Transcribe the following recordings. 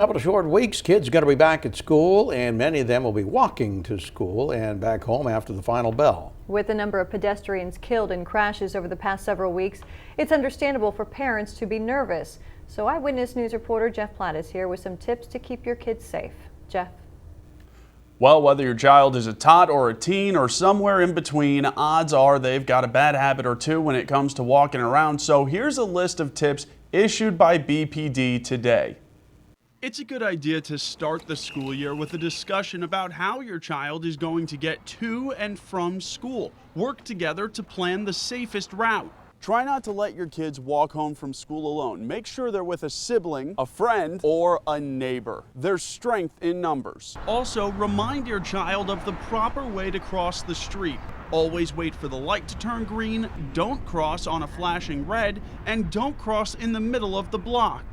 Couple of short weeks, kids are going to be back at school, and many of them will be walking to school and back home after the final bell. With the number of pedestrians killed in crashes over the past several weeks, it's understandable for parents to be nervous. So Eyewitness News reporter Jeff Platt is here with some tips to keep your kids safe. Jeff. Well, whether your child is a tot or a teen or somewhere in between, odds are they've got a bad habit or two when it comes to walking around. So here's a list of tips issued by BPD today. It's a good idea to start the school year with a discussion about how your child is going to get to and from school. Work together to plan the safest route. Try not to let your kids walk home from school alone. Make sure they're with a sibling, a friend, or a neighbor. There's strength in numbers. Also, remind your child of the proper way to cross the street. Always wait for the light to turn green, don't cross on a flashing red, and don't cross in the middle of the block.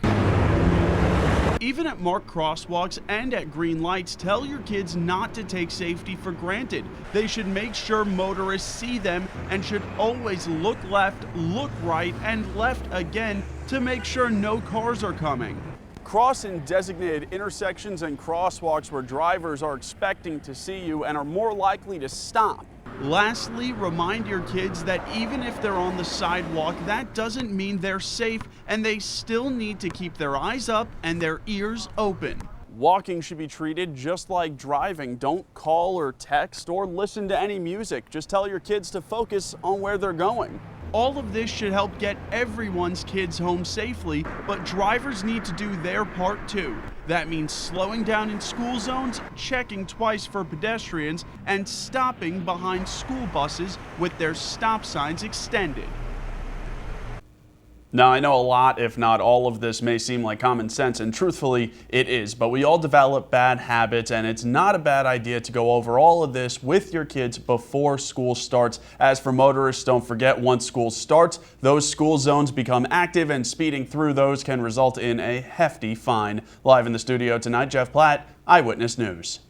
Even at marked crosswalks and at green lights, tell your kids not to take safety for granted. They should make sure motorists see them and should always look left, look right, and left again to make sure no cars are coming. Cross in designated intersections and crosswalks where drivers are expecting to see you and are more likely to stop. Lastly, remind your kids that even if they're on the sidewalk, that doesn't mean they're safe, and they still need to keep their eyes up and their ears open. Walking should be treated just like driving. Don't call or text or listen to any music. Just tell your kids to focus on where they're going. All of this should help get everyone's kids home safely, but drivers need to do their part too. That means slowing down in school zones, checking twice for pedestrians, and stopping behind school buses with their stop signs extended. Now, I know a lot, if not all of this may seem like common sense, and truthfully it is, but we all develop bad habits, and it's not a bad idea to go over all of this with your kids before school starts. As for motorists, don't forget, once school starts, those school zones become active, and speeding through those can result in a hefty fine. Live in the studio tonight, Jeff Platt, Eyewitness News.